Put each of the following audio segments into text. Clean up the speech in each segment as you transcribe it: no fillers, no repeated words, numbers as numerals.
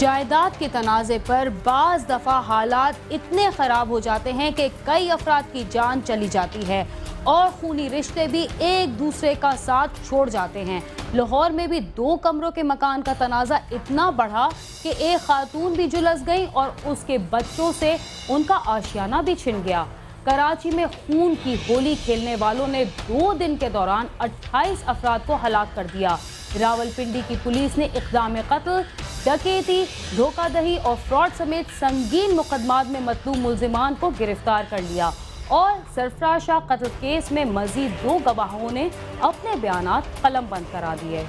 जायदाद के तनाज़े पर बाज़ दफ़ा हालात इतने ख़राब हो जाते हैं कि कई अफराद की जान चली जाती है और खूनी रिश्ते भी एक दूसरे का साथ छोड़ जाते हैं। लाहौर में भी 2 कमरों के मकान का तनाज़ा इतना बढ़ा कि एक खातून भी झुलस गई और उसके बच्चों से उनका आशियाना भी छिन गया। कराची में खून की होली खेलने वालों ने 2 दिन के दौरान 28 अफराद को हलाक कर दिया। रावलपिंडी की पुलिस ने इक़दाम कत्ल, डकैती, धोखाधड़ी और फ्रॉड समेत संगीन मुकदमात में मतलूब मुल्जिमान को गिरफ्तार कर लिया और सरफराज शाह कत्ल केस में मजीद 2 गवाहों ने अपने बयानात कलमबंद करा दिए।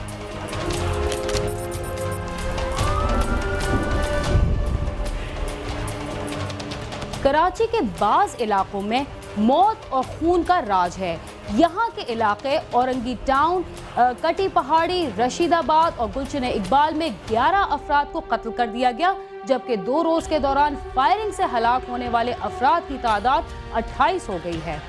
कराची के बाज़ इलाकों में मौत और खून का राज है। यहाँ के इलाके औरंगी टाउन, कटी पहाड़ी, रशीदाबाद और गुलशन इकबाल में 11 अफराद को कत्ल कर दिया गया, जबकि 2 रोज़ के दौरान फायरिंग से हलाक होने वाले अफराद की तादाद 28 हो गई है।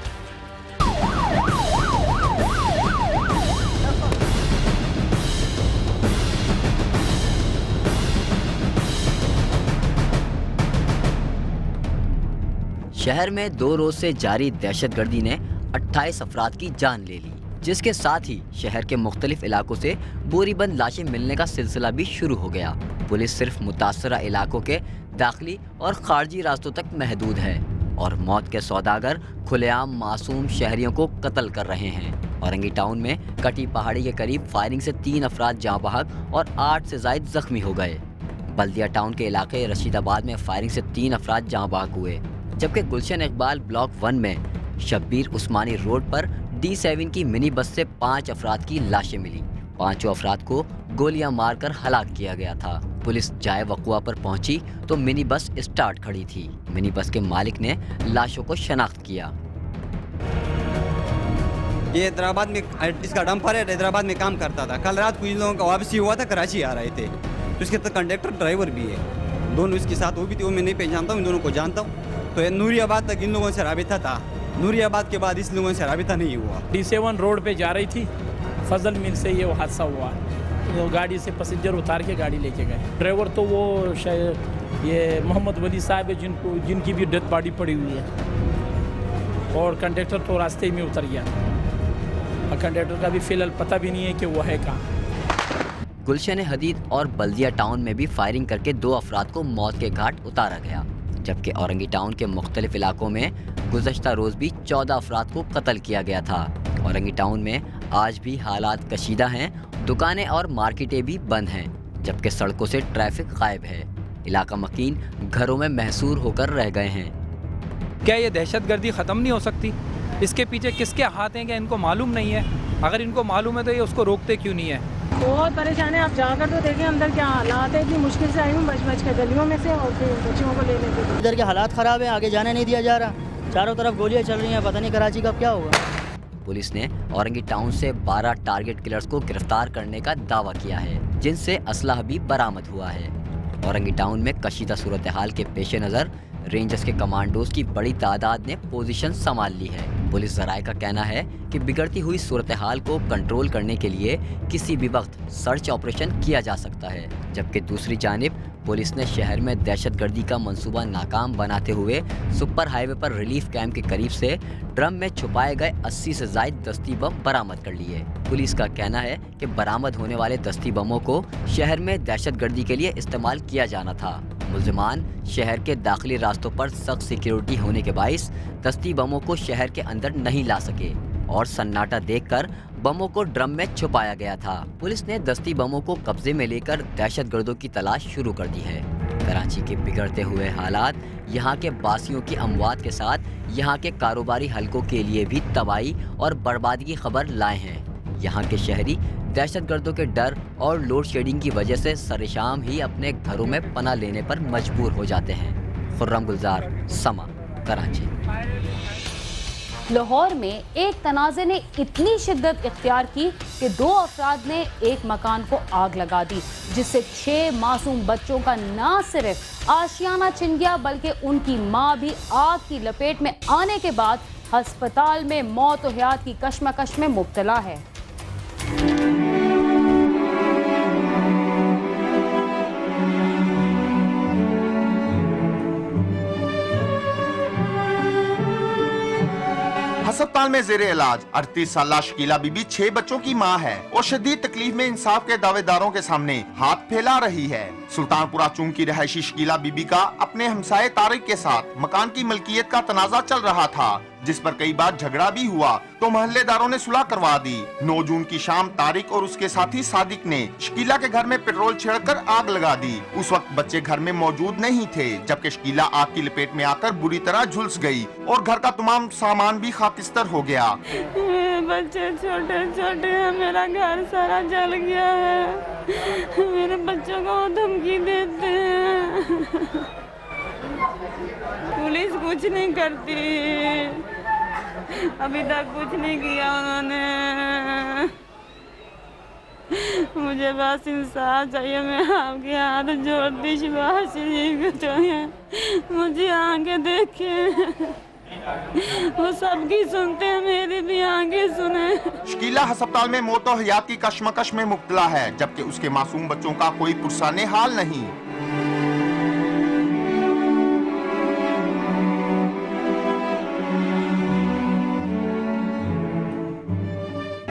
शहर में 2 रोज से जारी दहशतगर्दी ने 28 अफराद की जान ले ली, जिसके साथ ही शहर के मुख्तलिफ इलाकों से बोरीबंद लाशें मिलने का सिलसिला भी शुरू हो गया। पुलिस सिर्फ मुतासरा इलाकों के दाखिली और खारजी रास्तों तक महदूद है और मौत के सौदागर खुलेआम मासूम शहरियों को कत्ल कर रहे हैं। औरंगी टाउन में कटी पहाड़ी के करीब फायरिंग से 3 अफराद जाँ बहक और 8 से ज़ायद जख्मी हो गए। बल्दिया टाउन के इलाके रशीदाबाद में फायरिंग से 3 अफराद जाँ बहक हुए, जबकि गुलशन इकबाल ब्लॉक 1 में शब्बीर उस्मानी रोड पर D7 की मिनी बस से 5 अफराद की लाशें मिली। 5 अफराद को गोलियां मारकर हलाक किया गया था। पुलिस जाए वक़ुआ पर पहुंची तो मिनी बस स्टार्ट खड़ी थी। मिनी बस के मालिक ने लाशों को शनाख्त किया। ये हैदराबाद में इसका डंपर है, हैदराबाद में काम करता था। कल रात को इन लोगों का वापसी हुआ था, कराची आ रहे थे, तो इसके तो कंडक्टर ड्राइवर भी है, दोनों इसके साथ वो भी थे। वो मैं नहीं पहचानता हूँ, इन दोनों को जानता हूँ। तो नूरियाबाद तक इन लोगों से राबिता था, नूरियाबाद के बाद इस लोगों से राबिता नहीं हुआ। D7 रोड पे जा रही थी, फजल मिल से ये हादसा हुआ। तो गाड़ी से पैसेंजर उतार के गाड़ी लेके गए। ड्राइवर तो वो ये मोहम्मद वली साहब है, जिनकी भी डेथ बॉडी पड़ी हुई है, और कंडक्टर तो रास्ते में उतर गया और कंडक्टर का भी फिलहाल पता भी नहीं है कि वो है कहाँ। गुलशन हदीद और बल्दिया टाउन में भी फायरिंग करके 2 अफराद को मौत के घाट उतारा गया, जबकि औरंगी टाउन के मुख्तलिफ इलाकों में गुज़श्ता रोज़ भी 14 अफराद को कत्ल किया गया था। औरंगी टाउन में आज भी हालात कशीदा हैं, दुकानें और मार्केटें भी बंद हैं, जबकि सड़कों से ट्रैफिक गायब है। इलाका मकीन घरों में महसूर होकर रह गए हैं। क्या ये दहशतगर्दी ख़त्म नहीं हो सकती? इसके पीछे किसके हाथ हैं, क्या इनको मालूम नहीं है? अगर इनको मालूम है तो ये उसको रोकते क्यों नहीं है? बहुत परेशान है। आप जाकर तो देखें अंदर क्या हालात है। इतनी मुश्किल से आई हूँ बच के गलियों में से, और फिर बच्चों को लेने के लिए। इधर के हालात ख़राब है, आगे जाने नहीं दिया जा रहा, चारों तरफ गोलियां चल रही हैं, पता नहीं कराची का क्या होगा। पुलिस ने औरंगी टाउन से 12 टारगेट किलर्स को गिरफ्तार करने का दावा किया है, जिनसे असलहा भी बरामद हुआ है। औरंगी टाउन में कशीदा सूरत हाल के पेश नज़र रेंजर्स के कमांडोज की बड़ी तादाद ने पोजीशन संभाल ली है। पुलिस ज़राए का कहना है कि बिगड़ती हुई सूरत हाल को कंट्रोल करने के लिए किसी भी वक्त सर्च ऑपरेशन किया जा सकता है, जबकि दूसरी जानिब पुलिस ने शहर में दहशतगर्दी का मंसूबा नाकाम बनाते हुए सुपर हाईवे पर रिलीफ कैंप के करीब से ड्रम में छुपाए गए 80 से ज़ायद दस्ती बम बरामद कर लिए। पुलिस का कहना है कि बरामद होने वाले दस्ती बमों को शहर में दहशतगर्दी के लिए इस्तेमाल किया जाना था। मुल्जिमान शहर के दाखिली रास्तों पर सख्त सिक्योरिटी होने के बाइस दस्ती बमों को शहर के अंदर नहीं ला सके और सन्नाटा देखकर बमों को ड्रम में छुपाया गया था। पुलिस ने दस्ती बमों को कब्जे में लेकर दहशतगर्दों की तलाश शुरू कर दी है। कराची के बिगड़ते हुए हालात यहाँ के बासियों की अमवात के साथ यहाँ के कारोबारी हलकों के लिए भी तबाही और बर्बादी की खबर लाए हैं। यहाँ के शहरी दहशतगर्दों के डर और लोड शेडिंग की वजह से सरेशाम ही अपने घरों में पनाह लेने पर मजबूर हो जाते हैं। खुर्रम गुलजार, समा, कराची। लाहौर में एक तनाज़े ने इतनी शिद्दत इख्तियार की कि 2 अफराद ने एक मकान को आग लगा दी, जिससे 6 मासूम बच्चों का न सिर्फ आशियाना छिन गया बल्कि उनकी मां भी आग की लपेट में आने के बाद अस्पताल में मौत और हयात की कशमकश में मुब्तला है। अस्पताल में जेरे इलाज 38 साल शकीला बीबी 6 बच्चों की मां है और शदीद तकलीफ में इंसाफ के दावेदारों के सामने हाथ फैला रही है। सुल्तानपुरा चौक की रहायशी शकीला बीबी का अपने हमसाये तारिक के साथ मकान की मलकियत का तनाजा चल रहा था, जिस पर कई बार झगड़ा भी हुआ तो मोहल्लेदारों ने सुलह करवा दी। 9 जून की शाम तारिक और उसके साथी सादिक ने शकीला के घर में पेट्रोल छिड़कर आग लगा दी। उस वक्त बच्चे घर में मौजूद नहीं थे, जबकि शकीला आग की लपेट में आकर बुरी तरह झुलस गई और घर का तमाम सामान भी खाकिस्तर हो गया। बच्चे छोटे छोटे हैं, मेरा घर सारा जल गया है, मेरे बच्चों को धमकी देते हैं, पुलिस कुछ नहीं करती, अभी तक कुछ नहीं किया उन्होंने। मुझे बस इंसाफ चाहिए, मैं आपके हाथ जोड़ती शिवाश जी चाहिए, मुझे आगे देखे, वो सबकी सुनते हैं, मेरी भी आगे सुने। शकीला अस्पताल में मौत और हयात की कश्मकश में मुब्तला है, जबकि उसके मासूम बच्चों का कोई पुरसाने हाल नहीं।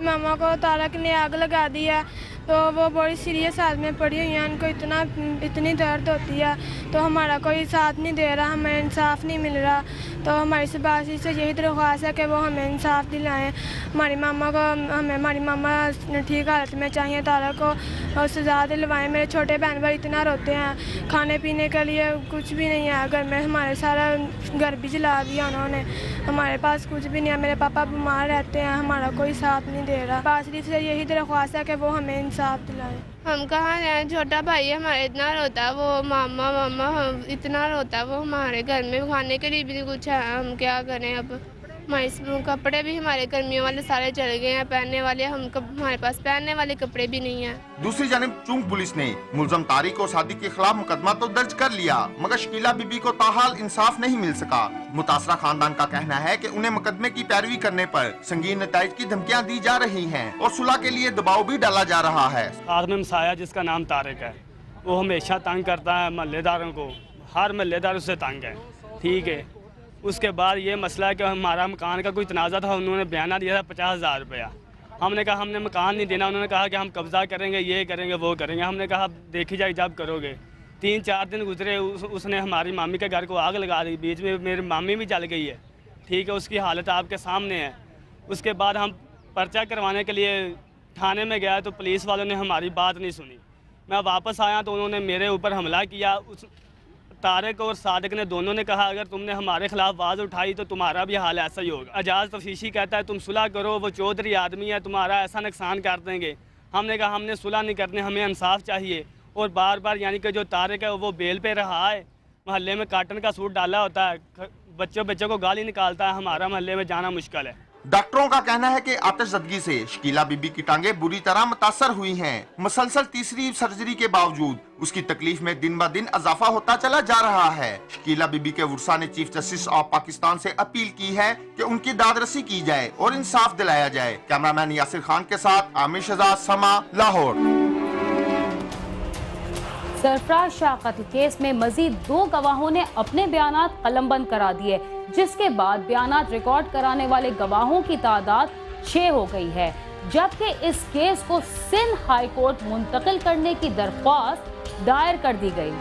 मामा को तारक ने आग लगा दिया, तो वो बड़ी सीरियस हालत में पड़ी हुई है, उनको इतनी दर्द होती है, तो हमारा कोई साथ नहीं दे रहा, हमें इंसाफ नहीं मिल रहा। तो हमारी सिपाही से यही दरख्वास्त है कि वो हमें इंसाफ दिलाएं। हमारी मामा ठीक हालत में चाहिए, तारक को और सजा दिलवाएं। मेरे छोटे बहन भाई इतना रोते हैं, खाने पीने के लिए कुछ भी नहीं है घर में, हमारे सारा घर भी जला दिया उन्होंने, हमारे पास कुछ भी नहीं है, मेरे पापा बीमार रहते हैं, हमारा कोई साथ नहीं दे रहा। बासरीफ से यही दरख्वास्त है कि वो हमें इंसाफ दिलाए। हम कहाँ जाएं, छोटा भाई हमारे इतना रोता है, वो मामा इतना रोता है, वो हमारे घर में खाने के लिए भी कुछ है, हम क्या करें अब। हमारे कपड़े भी हमारे गर्मियों वाले सारे चल गए हैं, पहनने वाले हमारे पास पहनने वाले कपड़े भी नहीं हैं। दूसरी जानिब चूंक पुलिस ने मुलजम तारिक और सादिक के खिलाफ मुकदमा तो दर्ज कर लिया, मगर शकीला बीबी को ताहाल इंसाफ नहीं मिल सका। मुतासरा खानदान का कहना है कि उन्हें मुकदमे की पैरवी करने पर संगीन नताइज की धमकियां दी जा रही हैं और सुलह के लिए दबाव भी डाला जा रहा है। आदमी हमसाया जिसका नाम तारिक है, वो हमेशा तंग करता है मोहल्लेदारों को, हर मोहल्लेदार उससे तंग है, ठीक है। उसके बाद ये मसला है कि हमारा मकान का कोई तनाज़ा था, उन्होंने बयाना दिया था 50,000 रुपया। हमने कहा हमने मकान नहीं देना, उन्होंने कहा कि हम कब्ज़ा करेंगे, ये करेंगे, वो करेंगे। हमने कहा देखी जाए जब करोगे। 3-4 दिन गुजरे, उसने हमारी मामी के घर को आग लगा दी, बीच में मेरी मामी भी जल गई है, ठीक है, उसकी हालत आपके सामने है। उसके बाद हम पर्चा करवाने के लिए थाने में गया तो पुलिस वालों ने हमारी बात नहीं सुनी। मैं वापस आया तो उन्होंने मेरे ऊपर हमला किया। तारिक और सादिक ने दोनों ने कहा अगर तुमने हमारे खिलाफ आवाज़ उठाई तो तुम्हारा भी हाल ऐसा ही होगा। एजाज तफीशी कहता है तुम सुलह करो, वो चौधरी आदमी है, तुम्हारा ऐसा नुकसान कर देंगे। हमने कहा हमने सुलह नहीं करनी, हमें इंसाफ चाहिए। और बार बार यानी कि जो तारिक है वो बेल पे रहा है, मोहल्ले में काटन का सूट डाला होता है, बच्चों को गाली निकालता है, हमारा मोहल्ले में जाना मुश्किल है। डॉक्टरों का कहना है कि आतिशज़दगी से शकीला बीबी की टांगें बुरी तरह मुतासर हुई हैं। मुसलसल तीसरी सर्जरी के बावजूद उसकी तकलीफ में दिन ब दिन इजाफा होता चला जा रहा है। शकीला बीबी के वुरसा ने चीफ जस्टिस ऑफ पाकिस्तान से अपील की है कि उनकी दादरसी की जाए और इंसाफ दिलाया जाए। कैमरामैन यासिर खान के साथ आमिर शहजाद, समा, लाहौर। सरफराज शाह कत्ल केस में मजीद 2 गवाहों ने अपने बयानात कलमबंद करा दिए, जिसके बाद बयानात रिकॉर्ड कराने वाले गवाहों की तादाद 6 हो गई है, जबकि इस केस को सिंध हाई कोर्ट मुंतकिल करने की दरख्वास्त दायर कर दी गई।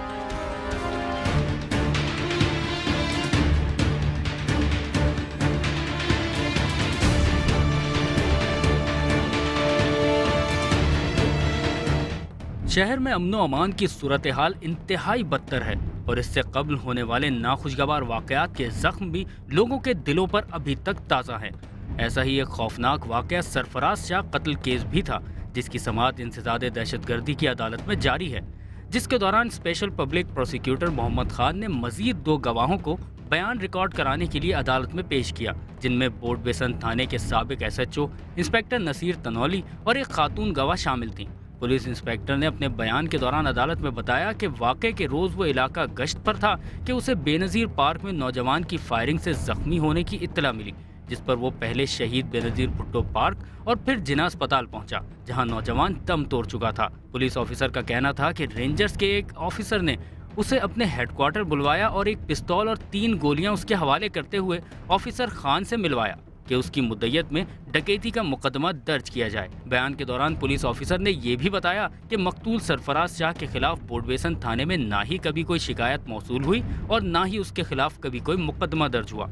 शहर में अमनो अमान की सूरत हाल इंतहाई बदतर है और इससे कब्ल होने वाले नाखुशगवार वाकयात के जख्म भी लोगों के दिलों पर अभी तक ताज़ा हैं। ऐसा ही एक खौफनाक वाकया सरफराज शाह कत्ल केस भी था, जिसकी समाअत इंसदादे दहशतगर्दी की अदालत में जारी है, जिसके दौरान special public prosecutor Mohammed Khan ने मजीद 2 गवाहों को बयान रिकॉर्ड कराने के लिए अदालत में पेश किया, जिनमें बोर्ड बेसन थाने के साबिक SHO इंस्पेक्टर नसीर तनौली और एक खातून गवाह शामिल थी। पुलिस इंस्पेक्टर ने अपने बयान के दौरान अदालत में बताया कि वाक़े के रोज़ वो इलाका गश्त पर था कि उसे बेनज़ीर पार्क में नौजवान की फायरिंग से ज़ख्मी होने की इत्तला मिली, जिस पर वो पहले शहीद बेनज़ीर भुट्टो पार्क और फिर जिना अस्पताल पहुंचा, जहां नौजवान दम तोड़ चुका था। पुलिस ऑफिसर का कहना था कि रेंजर्स के एक ऑफिसर ने उसे अपने हेडक्वार्टर बुलवाया और एक पिस्तौल और 3 गोलियां उसके हवाले करते हुए ऑफिसर खान से मिलवाया। कि उसकी मुद्दइयत में डकैती का मुकदमा दर्ज किया जाए। बयान के दौरान पुलिस ऑफिसर ने ये भी बताया कि मकतूल सरफराज शाह के खिलाफ बोडवेसन थाने में ना ही कभी कोई शिकायत मौसूल हुई और ना ही उसके खिलाफ कभी कोई मुकदमा दर्ज हुआ।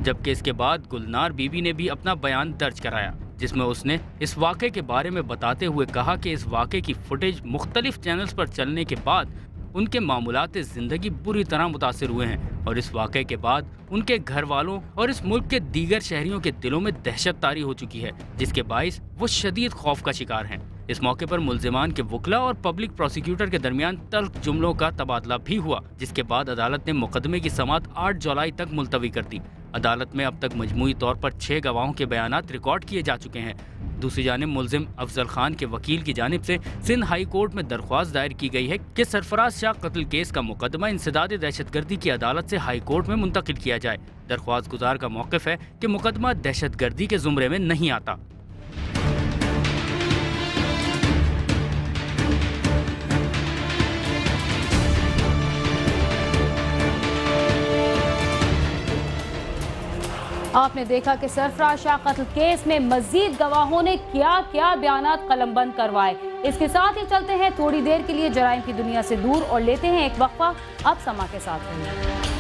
जबकि इसके बाद गुलनार बीबी ने भी अपना बयान दर्ज कराया, जिसमें उसने इस वाक़े के बारे में बताते हुए कहा कि इस वाक़े की फुटेज मुख्तलिफ चैनल्स पर चलने के बाद उनके मामूलात ज़िंदगी बुरी तरह मुतासिर हुए हैं और इस वाक़े के बाद उनके घर वालों और इस मुल्क के दीगर शहरियों के दिलों में दहशत तारी हो चुकी है, जिसके बाइस वो शदीद खौफ का शिकार हैं। इस मौके पर मुल्जिमान के वकला और पब्लिक प्रोसिक्यूटर के दरमियान तल्ख जुमलों का तबादला भी हुआ, जिसके बाद अदालत ने मुकदमे की समाअत 8 जुलाई तक मुलतवी कर दी। अदालत में अब तक मजमूई तौर पर 6 गवाहों के बयानात रिकॉर्ड किए जा चुके हैं। दूसरी जानिब मुल्जिम अफजल खान के वकील की जानिब से सिंध हाई कोर्ट में दरख्वास्त दायर की गई है कि सरफराज शाह कत्ल केस का मुकदमा इंसदाद दहशतगर्दी की अदालत से हाई कोर्ट में मुंतकिल किया जाए। दरख्वास्त गुजार का मौक़िफ़ है कि मुकदमा दहशतगर्दी के ज़ुमरे में नहीं आता। आपने देखा कि सरफराज शाह कत्ल केस में मजीद गवाहों ने क्या क्या बयानात कलमबंद करवाए। इसके साथ ही चलते हैं थोड़ी देर के लिए जराइम की दुनिया से दूर और लेते हैं एक वक्फा। अब समा के साथ रहिए।